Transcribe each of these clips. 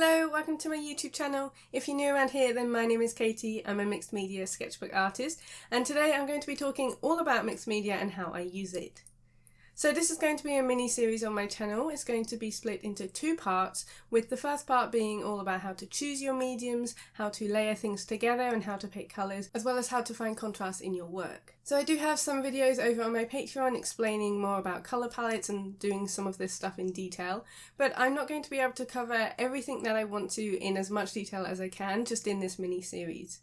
Hello, welcome to my YouTube channel. If you're new around here, then my name is Katie. I'm a mixed media sketchbook artist, and today I'm going to be talking all about mixed media and how I use it. So this is going to be a mini series on my channel. It's going to be split into two parts, with the first part being all about how to choose your mediums, how to layer things together and how to pick colours, as well as how to find contrast in your work. So I do have some videos over on my Patreon explaining more about colour palettes and doing some of this stuff in detail, but I'm not going to be able to cover everything that I want to in as much detail as I can just in this mini series.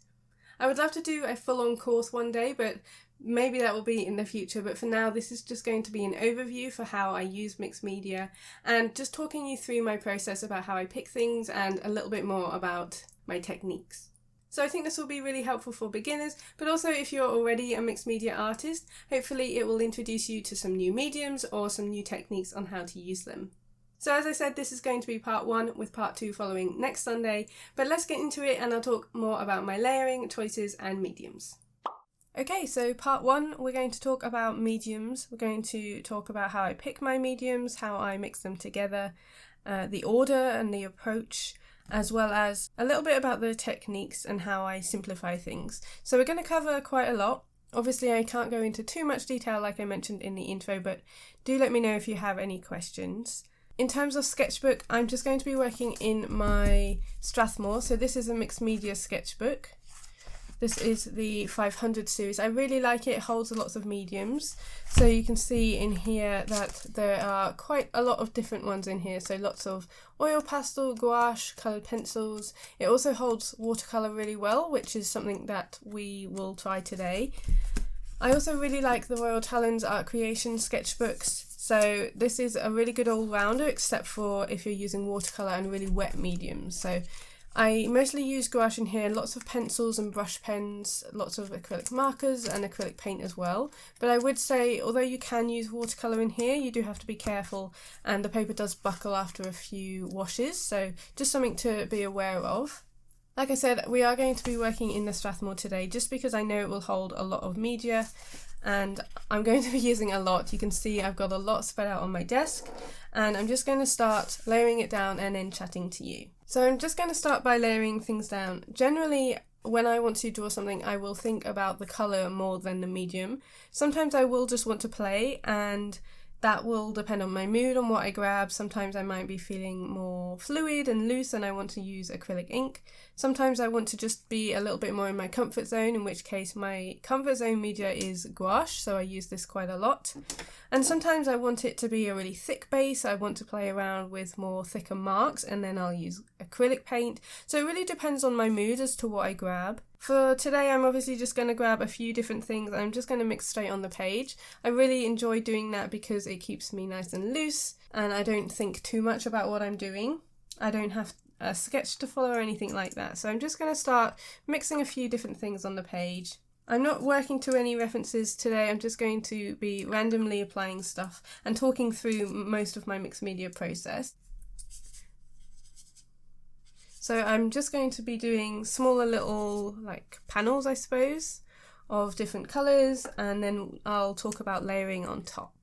I would love to do a full-on course one day, but maybe that will be in the future, but for now this is just going to be an overview for how I use mixed media and just talking you through my process about how I pick things and a little bit more about my techniques. So I think this will be really helpful for beginners, but also if you're already a mixed media artist, hopefully it will introduce you to some new mediums or some new techniques on how to use them. So as I said, this is going to be part 1 with part 2 following next Sunday, but let's get into it and I'll talk more about my layering, choices and mediums. Okay, so part 1, we're going to talk about mediums. We're going to talk about how I pick my mediums, how I mix them together, the order and the approach, as well as a little bit about the techniques and how I simplify things. So we're going to cover quite a lot. Obviously I can't go into too much detail like I mentioned in the intro, but do let me know if you have any questions. In terms of sketchbook, I'm just going to be working in my Strathmore. So this is a mixed media sketchbook. This is the 500 series. I really like it. It holds lots of mediums. So you can see in here that there are quite a lot of different ones in here. So lots of oil pastel, gouache, coloured pencils. It also holds watercolour really well, which is something that we will try today. I also really like the Royal Talens Art Creation sketchbooks. So this is a really good all-rounder, except for if you're using watercolour and really wet mediums. So I mostly use gouache in here, lots of pencils and brush pens, lots of acrylic markers and acrylic paint as well. But I would say, although you can use watercolour in here, you do have to be careful and the paper does buckle after a few washes, so just something to be aware of. Like I said, we are going to be working in the Strathmore today just because I know it will hold a lot of media and I'm going to be using a lot. You can see I've got a lot spread out on my desk and I'm just going to start layering it down and then chatting to you. So I'm just going to start by layering things down. Generally, when I want to draw something, I will think about the colour more than the medium. Sometimes I will just want to play and that will depend on my mood, on what I grab. Sometimes I might be feeling more fluid and loose and I want to use acrylic ink. Sometimes I want to just be a little bit more in my comfort zone, in which case my comfort zone media is gouache, so I use this quite a lot. And sometimes I want it to be a really thick base. I want to play around with more thicker marks and then I'll use acrylic paint. So it really depends on my mood as to what I grab. For today, I'm obviously just going to grab a few different things. I'm just going to mix straight on the page. I really enjoy doing that because it keeps me nice and loose and I don't think too much about what I'm doing. I don't have a sketch to follow or anything like that. So I'm just going to start mixing a few different things on the page. I'm not working to any references today. I'm just going to be randomly applying stuff and talking through most of my mixed media process. So I'm just going to be doing smaller little like panels, I suppose, of different colours, and then I'll talk about layering on top.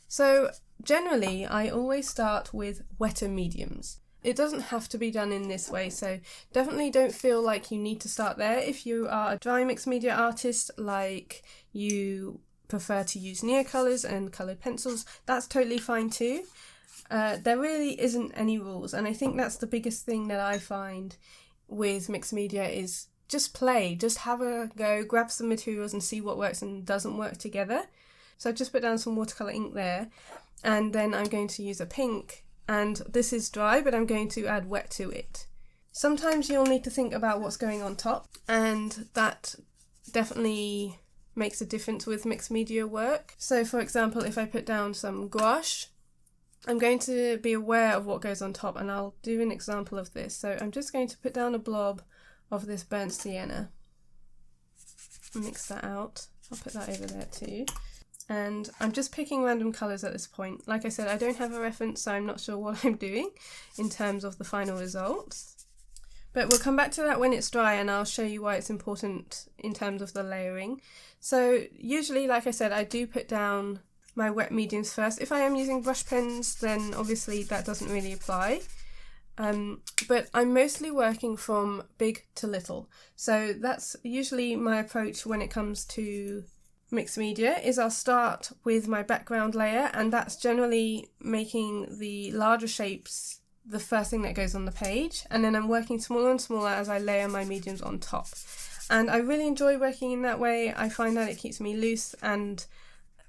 So generally I always start with wetter mediums. It doesn't have to be done in this way, so definitely don't feel like you need to start there. If you are a dry mixed media artist, like you prefer to use Neocolors and coloured pencils, that's totally fine too. There really isn't any rules, and I think that's the biggest thing that I find with mixed media is just play, just have a go, grab some materials and see what works and doesn't work together. So I've just put down some watercolour ink there, and then I'm going to use a pink, and this is dry but I'm going to add wet to it. Sometimes you'll need to think about what's going on top, and that definitely makes a difference with mixed media work. So for example, if I put down some gouache, I'm going to be aware of what goes on top, and I'll do an example of this. So I'm just going to put down a blob of this burnt sienna, mix that out. I'll put that over there too. And I'm just picking random colours at this point. Like I said, I don't have a reference, so I'm not sure what I'm doing in terms of the final results. But we'll come back to that when it's dry and I'll show you why it's important in terms of the layering. So usually, like I said, I do put down my wet mediums first. If I am using brush pens, then obviously that doesn't really apply. But I'm mostly working from big to little. So that's usually my approach when it comes to mixed media, is I'll start with my background layer, and that's generally making the larger shapes the first thing that goes on the page, and then I'm working smaller and smaller as I layer my mediums on top. And I really enjoy working in that way. I find that it keeps me loose, and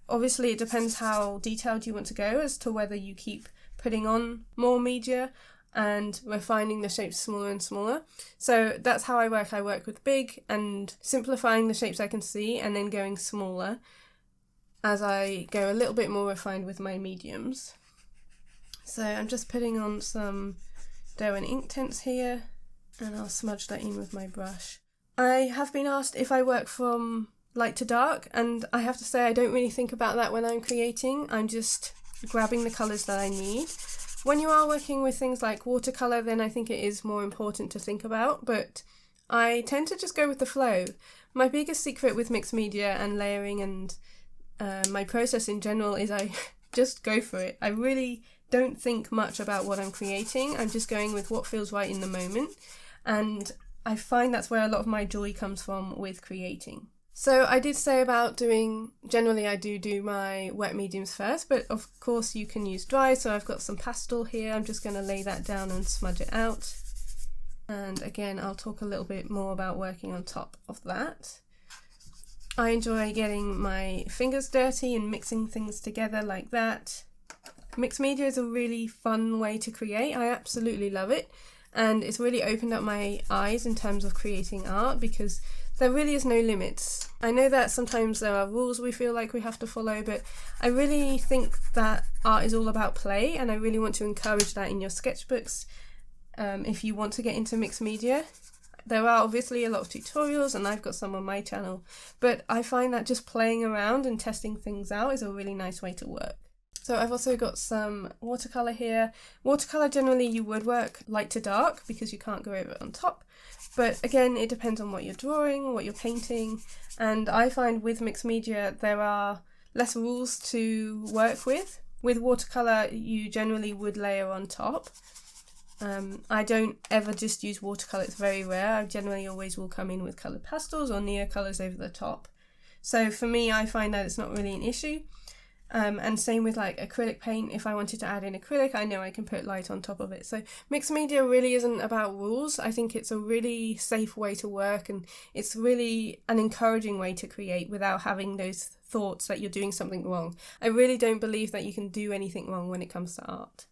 obviously it depends how detailed you want to go as to whether you keep putting on more media and refining the shapes smaller and smaller. So that's how I work. I work with big and simplifying the shapes I can see, and then going smaller as I go a little bit more refined with my mediums. So I'm just putting on some dough and Inktense here, and I'll smudge that in with my brush. I have been asked if I work from light to dark, and I have to say I don't really think about that when I'm creating. I'm just grabbing the colours that I need. When you are working with things like watercolour, then I think it is more important to think about, but I tend to just go with the flow. My biggest secret with mixed media and layering and my process in general is I just go for it. I really don't think much about what I'm creating. I'm just going with what feels right in the moment, and I find that's where a lot of my joy comes from with creating. So I did say about generally I do my wet mediums first, but of course you can use dry. So I've got some pastel here. I'm just going to lay that down and smudge it out. And again, I'll talk a little bit more about working on top of that. I enjoy getting my fingers dirty and mixing things together like that. Mixed media is a really fun way to create. I absolutely love it, and it's really opened up my eyes in terms of creating art, because there really is no limits. I know that sometimes there are rules we feel like we have to follow, but I really think that art is all about play, and I really want to encourage that in your sketchbooks. If you want to get into mixed media, there are obviously a lot of tutorials, and I've got some on my channel, but I find that just playing around and testing things out is a really nice way to work. So I've also got some watercolour here. Watercolour generally you would work light to dark because you can't go over it on top. But again, it depends on what you're drawing, what you're painting. And I find with mixed media, there are less rules to work with. With watercolour, you generally would layer on top. I don't ever just use watercolour, it's very rare. I generally always will come in with coloured pastels or neo colours over the top. So for me, I find that it's not really an issue. And same with like acrylic paint. If I wanted to add in acrylic, I know I can put light on top of it. So mixed media really isn't about rules. I think it's a really safe way to work, and it's really an encouraging way to create without having those thoughts that you're doing something wrong. I really don't believe that you can do anything wrong when it comes to art.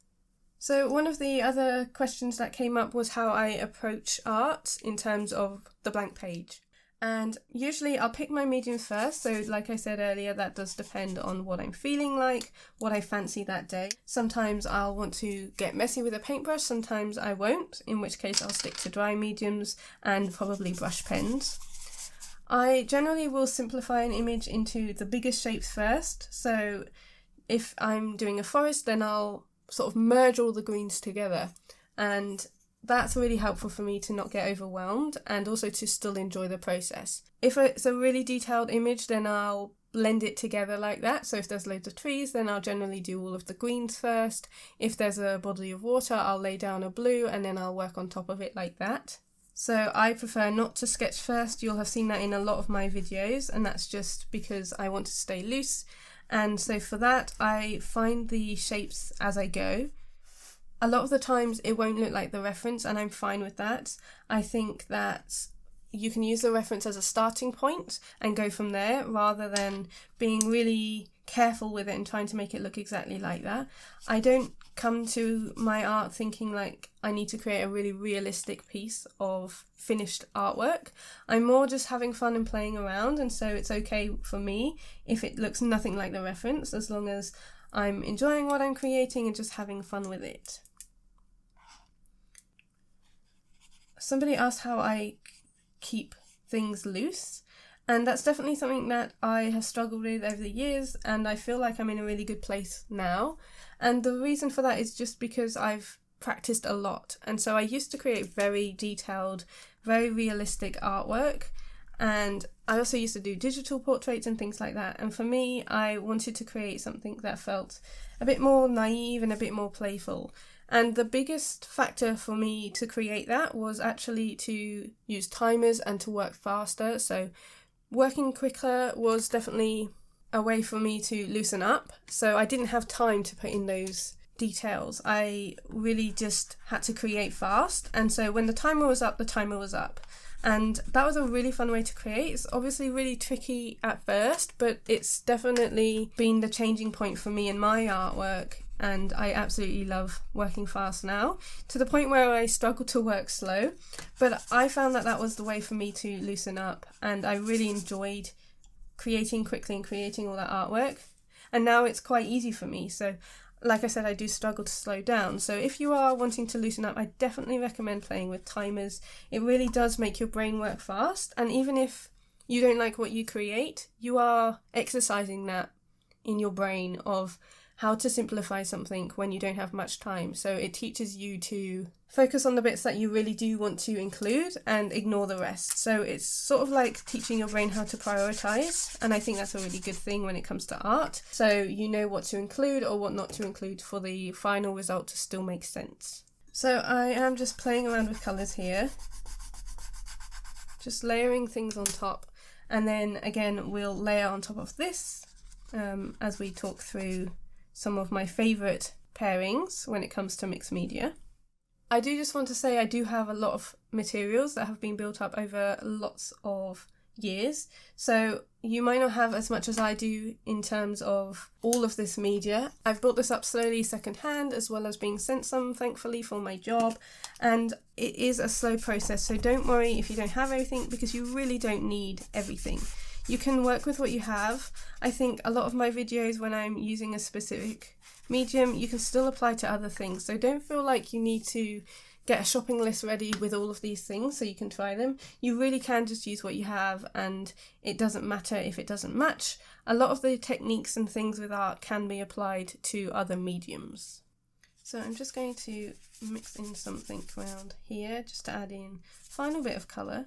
So one of the other questions that came up was how I approach art in terms of the blank page. And usually I'll pick my mediums first, so like I said earlier, that does depend on what I'm feeling like, what I fancy that day. Sometimes I'll want to get messy with a paintbrush, sometimes I won't, in which case I'll stick to dry mediums and probably brush pens. I generally will simplify an image into the biggest shapes first, so if I'm doing a forest, then I'll sort of merge all the greens together, and that's really helpful for me to not get overwhelmed and also to still enjoy the process. If it's a really detailed image, then I'll blend it together like that. So if there's loads of trees, then I'll generally do all of the greens first. If there's a body of water, I'll lay down a blue and then I'll work on top of it like that. So I prefer not to sketch first. You'll have seen that in a lot of my videos, and that's just because I want to stay loose. And so for that, I find the shapes as I go. A lot of the times it won't look like the reference, and I'm fine with that. I think that you can use the reference as a starting point and go from there, rather than being really careful with it and trying to make it look exactly like that. I don't come to my art thinking like I need to create a really realistic piece of finished artwork. I'm more just having fun and playing around, and so it's okay for me if it looks nothing like the reference, as long as I'm enjoying what I'm creating and just having fun with it. Somebody asked how I keep things loose, and that's definitely something that I have struggled with over the years, and I feel like I'm in a really good place now. And the reason for that is just because I've practiced a lot, and so I used to create very detailed, very realistic artwork, and I also used to do digital portraits and things like that. And for me, I wanted to create something that felt a bit more naive and a bit more playful. And the biggest factor for me to create that was actually to use timers and to work faster. So working quicker was definitely a way for me to loosen up. So I didn't have time to put in those details. I really just had to create fast. And so when the timer was up, the timer was up. And that was a really fun way to create. It's obviously really tricky at first, but it's definitely been the changing point for me in my artwork. And I absolutely love working fast now, to the point where I struggle to work slow. But I found that that was the way for me to loosen up, and I really enjoyed creating quickly and creating all that artwork. And now it's quite easy for me. So like I said, I do struggle to slow down. So if you are wanting to loosen up, I definitely recommend playing with timers. It really does make your brain work fast. And even if you don't like what you create, you are exercising that in your brain of how to simplify something when you don't have much time. So it teaches you to focus on the bits that you really do want to include and ignore the rest. So it's sort of like teaching your brain how to prioritize, and I think that's a really good thing when it comes to art. So you know what to include or what not to include for the final result to still make sense. So I am just playing around with colours here, just layering things on top, and then again we'll layer on top of this as we talk through some of my favourite pairings when it comes to mixed media. I do just want to say I do have a lot of materials that have been built up over lots of years, so you might not have as much as I do in terms of all of this media. I've built this up slowly secondhand, as well as being sent some, thankfully, for my job, and it is a slow process, so don't worry if you don't have everything, because you really don't need everything. You can work with what you have. I think a lot of my videos, when I'm using a specific medium, you can still apply to other things. So don't feel like you need to get a shopping list ready with all of these things so you can try them. You really can just use what you have, and it doesn't matter if it doesn't match. A lot of the techniques and things with art can be applied to other mediums. So I'm just going to mix in something around here just to add in a final bit of colour.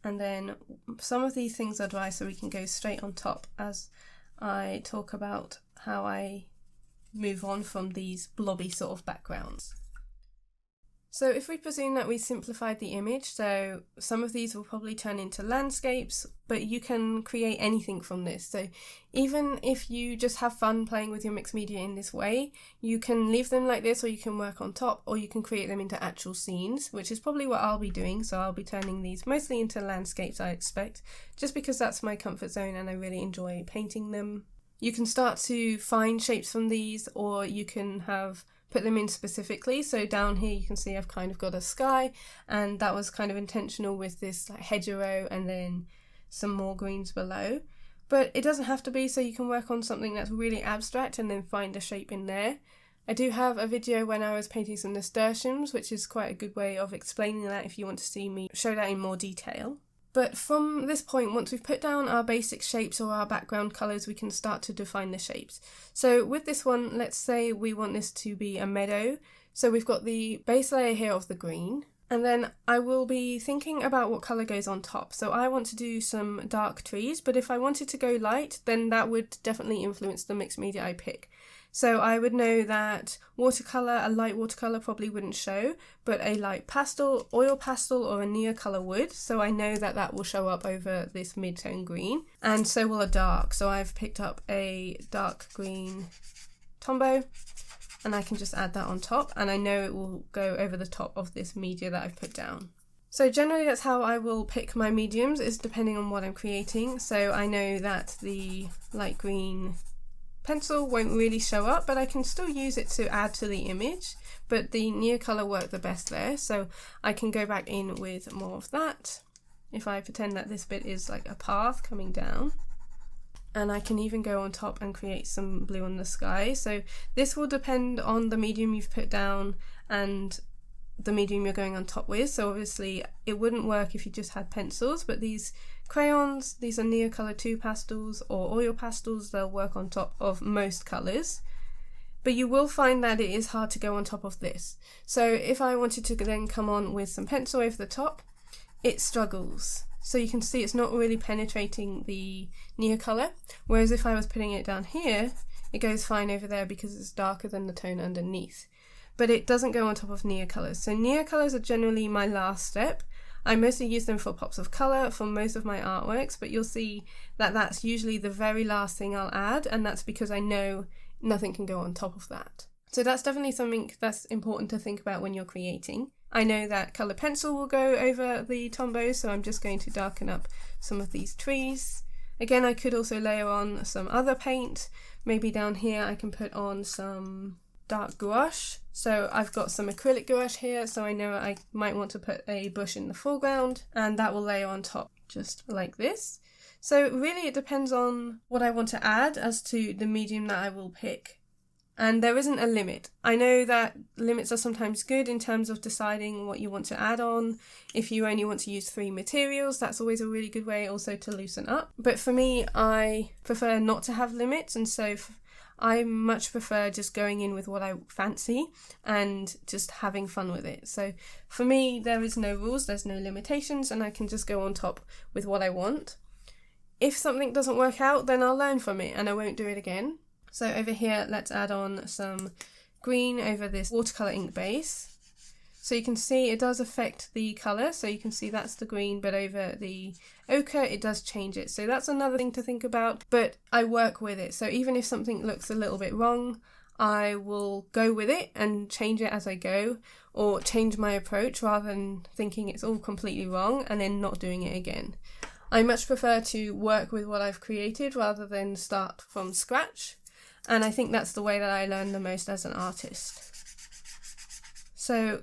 And then some of these things are dry, so we can go straight on top as I talk about how I move on from these blobby sort of backgrounds. So if we presume that we simplified the image, so some of these will probably turn into landscapes, but you can create anything from this. So even if you just have fun playing with your mixed media in this way, you can leave them like this, or you can work on top, or you can create them into actual scenes, which is probably what I'll be doing. So I'll be turning these mostly into landscapes, I expect, just because that's my comfort zone and I really enjoy painting them. You can start to find shapes from these, or you can put them in specifically. So down here you can see I've kind of got a sky, and that was kind of intentional with this like hedgerow and then some more greens below. But it doesn't have to be, so you can work on something that's really abstract and then find a shape in there. I do have a video when I was painting some nasturtiums, which is quite a good way of explaining that if you want to see me show that in more detail. But from this point, once we've put down our basic shapes or our background colours, we can start to define the shapes. So with this one, let's say we want this to be a meadow. So we've got the base layer here of the green, and then I will be thinking about what colour goes on top. So I want to do some dark trees, but if I wanted to go light, then that would definitely influence the mixed media I pick. So I would know that watercolour, a light watercolour probably wouldn't show, but a light pastel, oil pastel or a Neocolor would. So I know that that will show up over this mid-tone green, and so will a dark. So I've picked up a dark green Tombow, and I can just add that on top, and I know it will go over the top of this media that I've put down. So generally that's how I will pick my mediums, is depending on what I'm creating. So I know that the light green pencil won't really show up, but I can still use it to add to the image, but the Neocolor worked the best there, so I can go back in with more of that. If I pretend that this bit is like a path coming down, and I can even go on top and create some blue on the sky. So this will depend on the medium you've put down and the medium you're going on top with. So obviously it wouldn't work if you just had pencils, but these crayons, these are Neocolor 2 pastels or oil pastels, they'll work on top of most colours. But you will find that it is hard to go on top of this. So if I wanted to then come on with some pencil over the top, it struggles. So you can see it's not really penetrating the Neocolor, whereas if I was putting it down here, it goes fine over there because it's darker than the tone underneath. but it doesn't go on top of Neocolors. So Neocolors are generally my last step. I mostly use them for pops of colour for most of my artworks, but you'll see that that's usually the very last thing I'll add, and that's because I know nothing can go on top of that. So that's definitely something that's important to think about when you're creating. I know that colour pencil will go over the Tombow, so I'm just going to darken up some of these trees. Again, I could also layer on some other paint. Maybe down here I can put on some dark gouache. So I've got some acrylic gouache here, so I know I might want to put a bush in the foreground, and that will layer on top just like this. So really it depends on what I want to add as to the medium that I will pick. And there isn't a limit. I know that limits are sometimes good in terms of deciding what you want to add on. If you only want to use 3 materials, that's always a really good way also to loosen up. But for me, I prefer not to have limits, and so I much prefer just going in with what I fancy and just having fun with it. So for me, there is no rules, there's no limitations, and I can just go on top with what I want. If something doesn't work out, then I'll learn from it and I won't do it again. So over here, let's add on some green over this watercolour ink base. So you can see it does affect the colour, so you can see that's the green, but over the ochre it does change it. So that's another thing to think about, but I work with it. So even if something looks a little bit wrong, I will go with it and change it as I go, or change my approach rather than thinking it's all completely wrong and then not doing it again. I much prefer to work with what I've created rather than start from scratch. And I think that's the way that I learn the most as an artist. So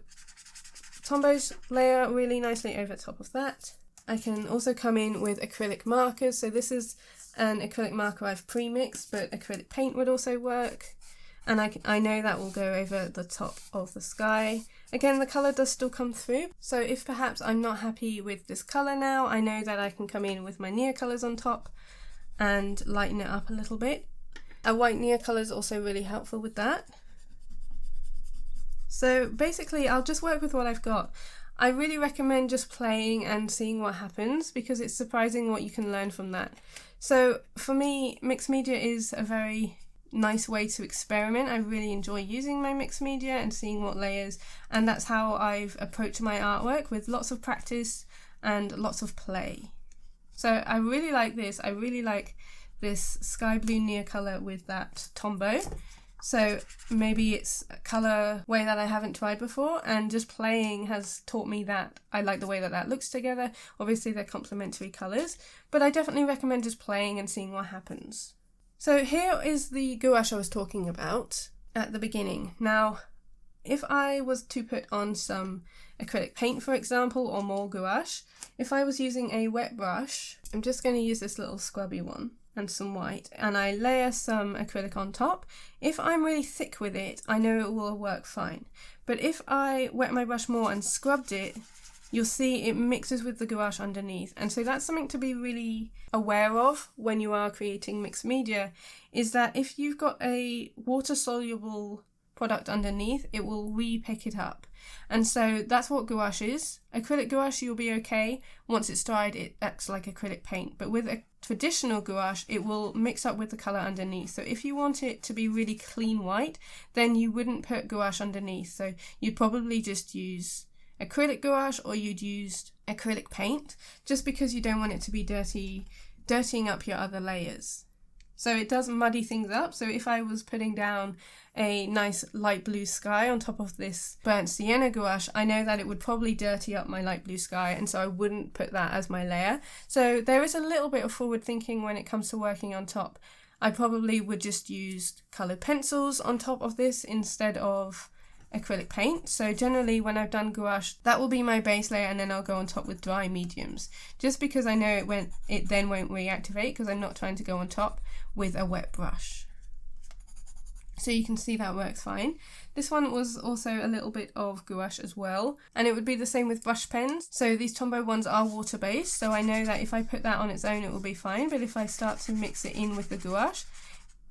Tombows layer really nicely over top of that. I can also come in with acrylic markers. So this is an acrylic marker I've pre-mixed, but acrylic paint would also work. And I know that will go over the top of the sky. Again, the colour does still come through. So if perhaps I'm not happy with this colour now, I know that I can come in with my Neocolors on top and lighten it up a little bit. A white Neocolor is also really helpful with that. So basically I'll just work with what I've got. I really recommend just playing and seeing what happens, because it's surprising what you can learn from that. So for me, mixed media is a very nice way to experiment. I really enjoy using my mixed media and seeing what layers, and that's how I've approached my artwork, with lots of practice and lots of play. So I really like this. I really like this sky blue Neocolor with that Tombow. So maybe it's a colour way that I haven't tried before, and just playing has taught me that I like the way that that looks together. Obviously they're complementary colours, but I definitely recommend just playing and seeing what happens. So here is the gouache I was talking about at the beginning. Now, if I was to put on some acrylic paint, for example, or more gouache, if I was using a wet brush, I'm just going to use this little scrubby one and some white, and I layer some acrylic on top. If I'm really thick with it, I know it will work fine. But if I wet my brush more and scrubbed it, you'll see it mixes with the gouache underneath. And so that's something to be really aware of when you are creating mixed media, is that if you've got a water-soluble product underneath, it will re-pick it up. And so that's what gouache is. Acrylic gouache, you'll be okay. Once it's dried, it acts like acrylic paint. But with a traditional gouache, it will mix up with the colour underneath. So if you want it to be really clean white, then you wouldn't put gouache underneath. So you'd probably just use acrylic gouache, or you'd use acrylic paint, just because you don't want it to be dirtying up your other layers. So it does muddy things up. So if I was putting down a nice light blue sky on top of this burnt sienna gouache, I know that it would probably dirty up my light blue sky, and so I wouldn't put that as my layer. So there is a little bit of forward thinking when it comes to working on top. I probably would just use coloured pencils on top of this instead of acrylic paint. So generally when I've done gouache, that will be my base layer, and then I'll go on top with dry mediums, just because I know it then won't reactivate, because I'm not trying to go on top with a wet brush. So you can see that works fine. This one was also a little bit of gouache as well, and it would be the same with brush pens. So these Tombow ones are water based, so I know that if I put that on its own it will be fine, but if I start to mix it in with the gouache,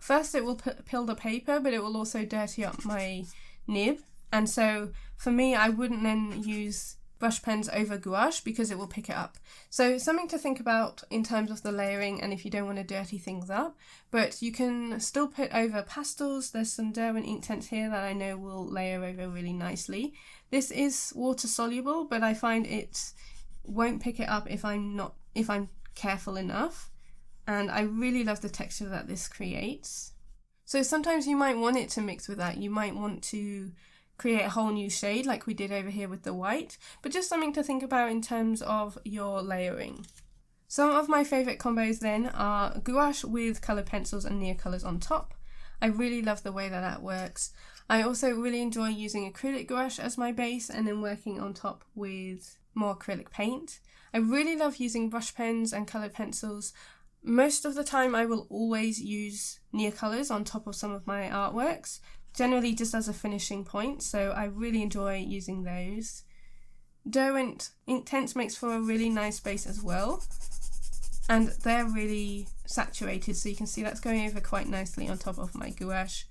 first it will pill the paper, but it will also dirty up my nib. And so for me, I wouldn't then use brush pens over gouache because it will pick it up. So something to think about in terms of the layering and if you don't want to dirty things up, but you can still put over pastels. There's some Derwent Inktense here that I know will layer over really nicely. This is water soluble, but I find it won't pick it up if I'm careful enough, and I really love the texture that this creates. So sometimes you might want it to mix with that. You might want to create a whole new shade like we did over here with the white, but just something to think about in terms of your layering. Some of my favourite combos then are gouache with coloured pencils and Neocolors on top. I really love the way that that works. I also really enjoy using acrylic gouache as my base and then working on top with more acrylic paint. I really love using brush pens and coloured pencils. Most of the time I will always use Neocolors on top of some of my artworks, generally just as a finishing point, so I really enjoy using those. Derwent Inktense makes for a really nice base as well, and they're really saturated, so you can see that's going over quite nicely on top of my gouache.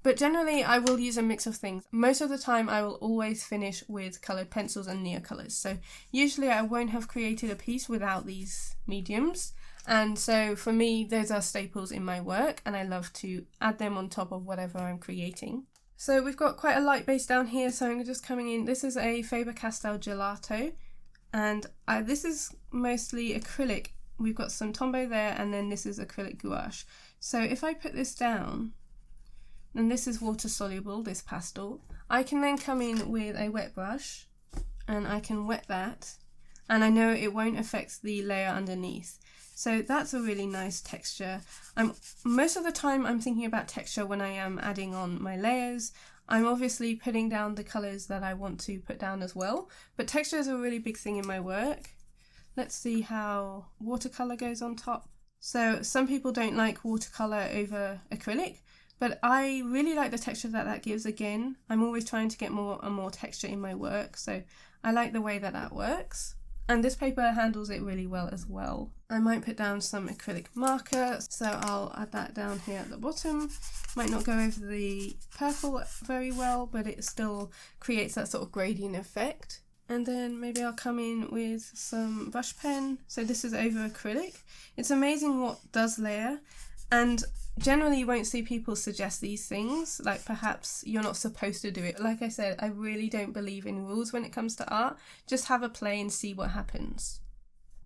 But generally I will use a mix of things. Most of the time I will always finish with coloured pencils and Neocolors, so usually I won't have created a piece without these mediums. And so for me, those are staples in my work, and I love to add them on top of whatever I'm creating. So we've got quite a light base down here, so I'm just coming in. This is a Faber-Castell Gelato, and this is mostly acrylic. We've got some Tombow there, and then this is acrylic gouache. So if I put this down, and this is water soluble, this pastel, I can then come in with a wet brush, and I can wet that, and I know it won't affect the layer underneath. So that's a really nice texture. Most of the time I'm thinking about texture when I am adding on my layers. I'm obviously putting down the colours that I want to put down as well, but texture is a really big thing in my work. Let's see how watercolour goes on top. So some people don't like watercolour over acrylic, but I really like the texture that that gives. Again, I'm always trying to get more and more texture in my work, so I like the way that that works. And this paper handles it really well as well. I might put down some acrylic marker, so I'll add that down here at the bottom. Might not go over the purple very well, but it still creates that sort of gradient effect. And then maybe I'll come in with some brush pen. So this is over acrylic. It's amazing what does layer, and generally you won't see people suggest these things, like perhaps you're not supposed to do it. Like I said, I really don't believe in rules when it comes to art. Just have a play and see what happens.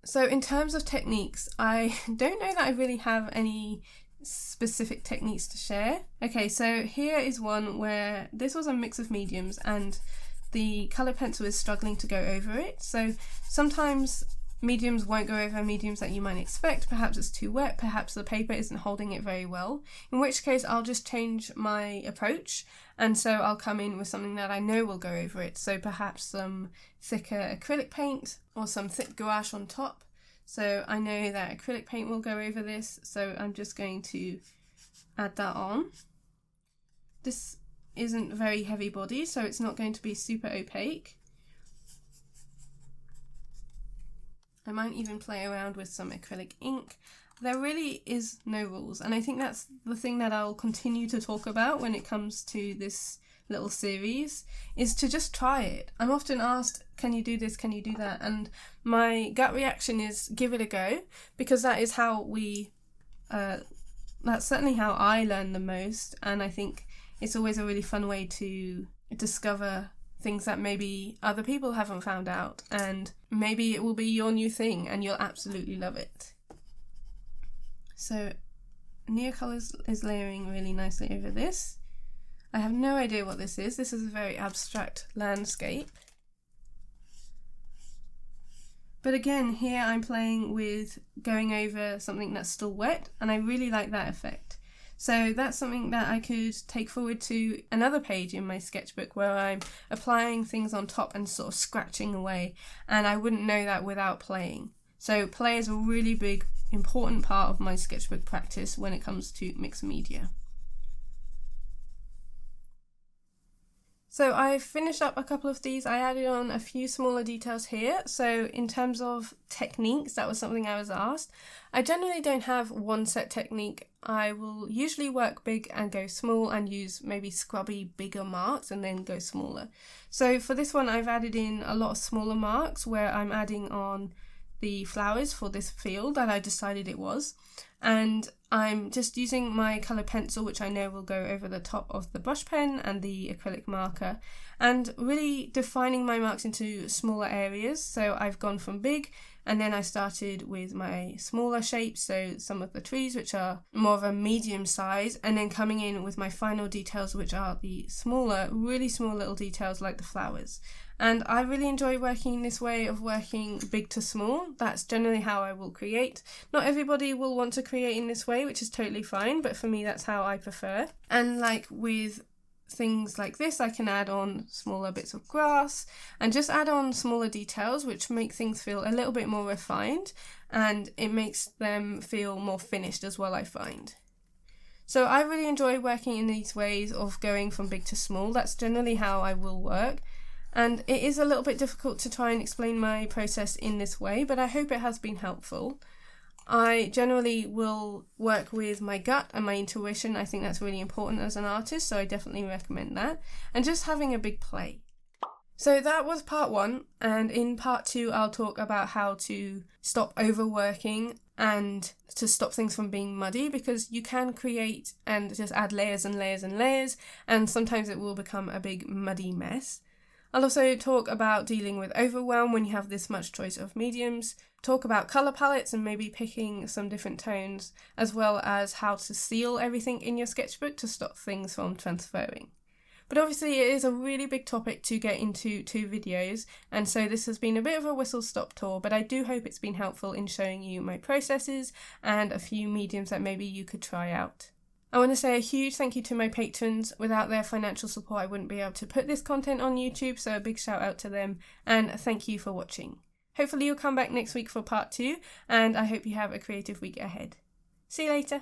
So in terms of techniques, I don't know that I really have any specific techniques to share. Okay, so here is one where this was a mix of mediums and the colour pencil is struggling to go over it. So sometimes mediums won't go over mediums that you might expect. Perhaps it's too wet, perhaps the paper isn't holding it very well, in which case I'll just change my approach, and so I'll come in with something that I know will go over it. So perhaps some thicker acrylic paint or some thick gouache on top. So I know that acrylic paint will go over this, so I'm just going to add that on. This isn't very heavy body, so it's not going to be super opaque. I might even play around with some acrylic ink. There really is no rules, and I think that's the thing that I'll continue to talk about when it comes to this little series, is to just try it. I'm often asked, can you do this, can you do that? And my gut reaction is give it a go, because that is how that's certainly how I learn the most, and I think it's always a really fun way to discover things that maybe other people haven't found out, and maybe it will be your new thing and you'll absolutely love it. So Neocolors is layering really nicely over this. I have no idea what this is. This is a very abstract landscape. But again, here I'm playing with going over something that's still wet, and I really like that effect. So that's something that I could take forward to another page in my sketchbook where I'm applying things on top and sort of scratching away, and I wouldn't know that without playing. So play is a really big, important part of my sketchbook practice when it comes to mixed media. So I finished up a couple of these. I added on a few smaller details here. So in terms of techniques, that was something I was asked. I generally don't have one set technique. I will usually work big and go small and use maybe scrubby bigger marks and then go smaller. So for this one, I've added in a lot of smaller marks where I'm adding on the flowers for this field that I decided it was, and I'm just using my colour pencil, which I know will go over the top of the brush pen and the acrylic marker, and really defining my marks into smaller areas. So I've gone from big, and then I started with my smaller shapes, so some of the trees which are more of a medium size, and then coming in with my final details which are the smaller, really small little details like the flowers. And I really enjoy working in this way of working big to small. That's generally how I will create. Not everybody will want to create in this way, which is totally fine, but for me that's how I prefer. And like with things like this, I can add on smaller bits of grass and just add on smaller details which make things feel a little bit more refined, and it makes them feel more finished as well, I find. So I really enjoy working in these ways of going from big to small. That's generally how I will work. And it is a little bit difficult to try and explain my process in this way, but I hope it has been helpful. I generally will work with my gut and my intuition. I think that's really important as an artist, so I definitely recommend that. And just having a big play. So that was part 1, and in part 2 I'll talk about how to stop overworking and to stop things from being muddy, because you can create and just add layers and layers and layers, and sometimes it will become a big muddy mess. I'll also talk about dealing with overwhelm when you have this much choice of mediums, talk about colour palettes and maybe picking some different tones, as well as how to seal everything in your sketchbook to stop things from transferring. But obviously it is a really big topic to get into 2 videos, and so this has been a bit of a whistle-stop tour, but I do hope it's been helpful in showing you my processes and a few mediums that maybe you could try out. I want to say a huge thank you to my patrons. Without their financial support, I wouldn't be able to put this content on YouTube, so a big shout out to them, and thank you for watching. Hopefully you'll come back next week for part 2, and I hope you have a creative week ahead. See you later.